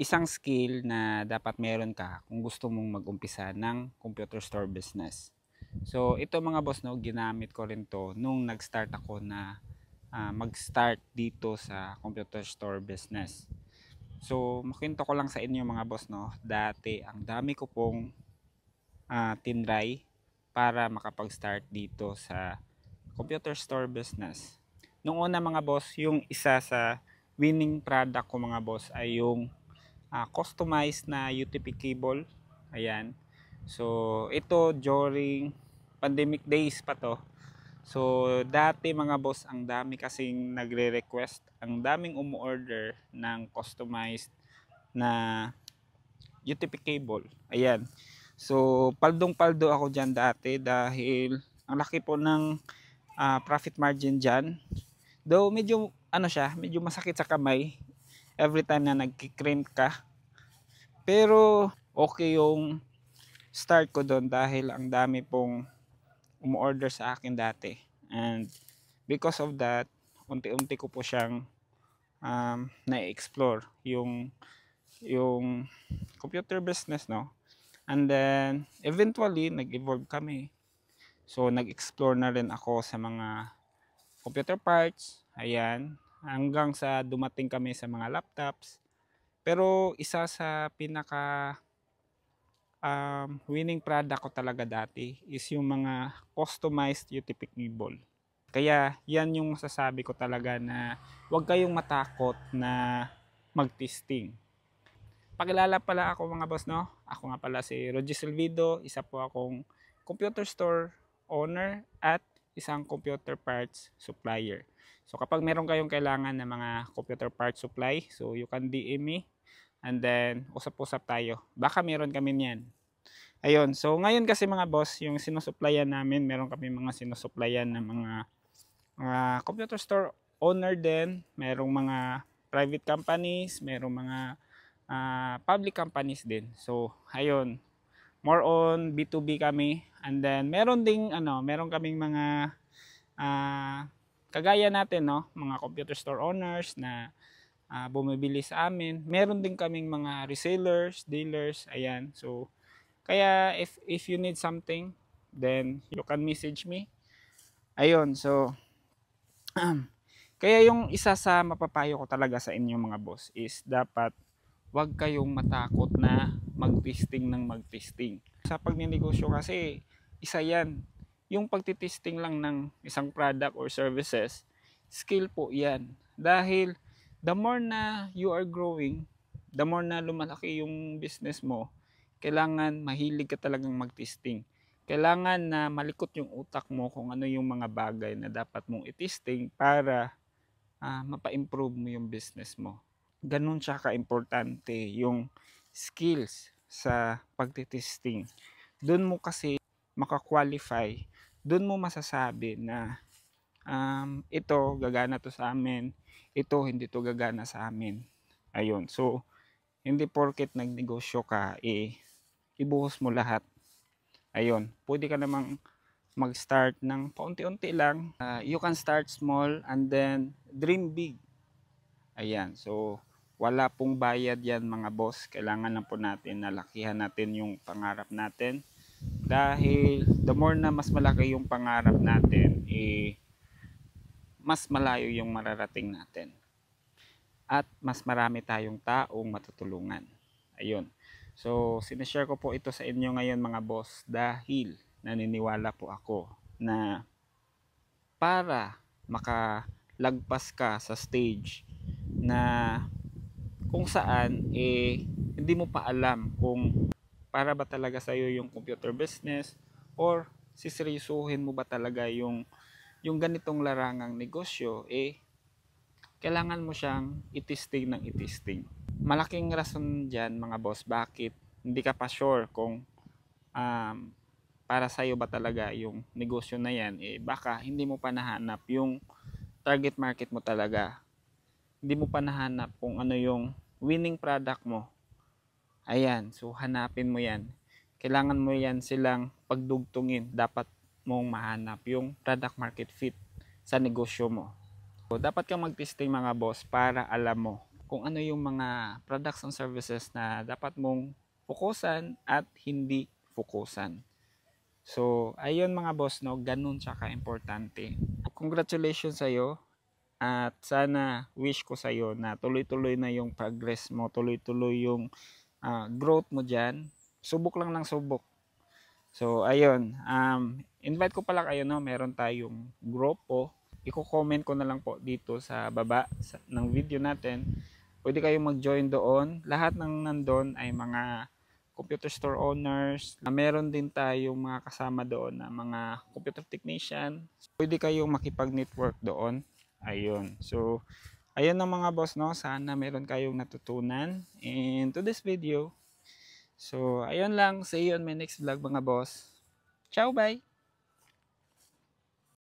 isang skill na dapat meron ka kung gusto mong mag-umpisa ng computer store business. So ito mga boss, no, ginamit ko rin to nung nag-start ako na mag-start dito sa computer store business. So makwento ko lang sa inyo mga boss, no, dati ang dami ko pong tinry para makapag-start dito sa computer store business. Nung una mga boss, yung isa sa winning product ko mga boss ay yung customized na UTP cable. Ayan. So, ito during pandemic days pa to. So, dati mga boss, ang dami kasing nagre-request, ang daming umu-order ng customized na UTP cable. Ayan. So, paldong-paldo ako dyan dati dahil ang laki po ng profit margin dyan. Though medyo ano siya, medyo masakit sa kamay every time na nagki-crimp ka. Pero okay yung start ko doon dahil ang dami pong umu-order sa akin dati. And because of that, unti-unti ko po siyang na-explore yung computer business, no? And then eventually nag-evolve kami. So nag-explore na rin ako sa mga computer parts, ayan, hanggang sa dumating kami sa mga laptops. Pero isa sa pinaka winning product ko talaga dati is yung mga customized UTP cable. Kaya yan yung masasabi ko talaga na huwag kayong matakot na mag-testing. Pakilala pala ako mga boss, no? Ako nga pala si Roger Silvido, isa po akong computer store owner at isang computer parts supplier. So kapag meron kayong kailangan ng mga computer parts supply, so you can DM me and then usap-usap tayo. Baka meron kami niyan. Ayun, so ngayon kasi mga boss, yung sinusuplayan namin, meron kami mga sinusuplayan ng mga computer store owner din, merong mga private companies, merong mga public companies din. So, ayun, more on B2B kami. And then meron ding meron kaming mga kagaya natin, no, mga computer store owners na bumibili sa amin. Meron din kaming mga resellers, dealers, ayan. So kaya if you need something, then you can message me. Ayun, so kaya yung isa sa mapapayo ko talaga sa inyo mga boss is dapat wag kayong matakot na mag-testing ng mag-testing. Sa pagninegosyo kasi, isa yan. Yung pagtitesting lang ng isang product or services, skill po yan. Dahil the more na you are growing, the more na lumalaki yung business mo, kailangan mahilig ka talagang mag-testing. Kailangan na malikot yung utak mo kung ano yung mga bagay na dapat mong i-testing para mapa-improve mo yung business mo. Ganun siya ka-importante yung skills sa pagtitesting. Doon mo kasi makakwalify, doon mo masasabi na ito gagana to sa amin, ito hindi to gagana sa amin. Ayun, so hindi porket nagnegosyo ka, ibuhos mo lahat. Ayun, pwede ka namang mag-start ng paunti-unti lang. You can start small and then dream big. Ayan, so wala pong bayad yan mga boss. Kailangan lang po natin na lakihan natin yung pangarap natin. Dahil the more na mas malaki yung pangarap natin, mas malayo yung mararating natin. At mas marami tayong taong matutulungan. Ayun. So, sinashare ko po ito sa inyo ngayon mga boss dahil naniniwala po ako na para makalagpas ka sa stage na kung saan hindi mo pa alam kung para ba talaga sa iyo yung computer business or siseryosuhin mo ba talaga yung ganitong larangang negosyo, kailangan mo siyang itesting ng itesting. Malaking rason diyan mga boss bakit hindi ka pa sure kung para sa iyo ba talaga yung negosyo na yan, baka hindi mo pa nahanap yung target market mo talaga. Hindi mo pa nahanap kung ano yung winning product mo. Ayan, so hanapin mo yan. Kailangan mo yan silang pagdugtungin. Dapat mong mahanap yung product market fit sa negosyo mo. So, dapat kang mag-testing mga boss para alam mo kung ano yung mga products and services na dapat mong fokusan at hindi fokusan. So, ayun mga boss, no, ganun siya ka-importante. Congratulations sa'yo at sana wish ko sa'yo na tuloy-tuloy na yung progress mo, tuloy-tuloy yung growth mo dyan. Subok lang ng subok. So, ayun. Invite ko pala kayo, no? Meron tayong grupo. Iko-comment ko na lang po dito sa baba ng video natin. Pwede kayong mag-join doon. Lahat ng nandun ay mga computer store owners. Meron din tayong mga kasama doon na mga computer technician. Pwede kayong makipag-network doon. Ayun. So, ayun ang mga boss, no? Sana meron kayong natutunan in to this video. So, ayun lang. See you on my next vlog mga boss. Ciao, bye!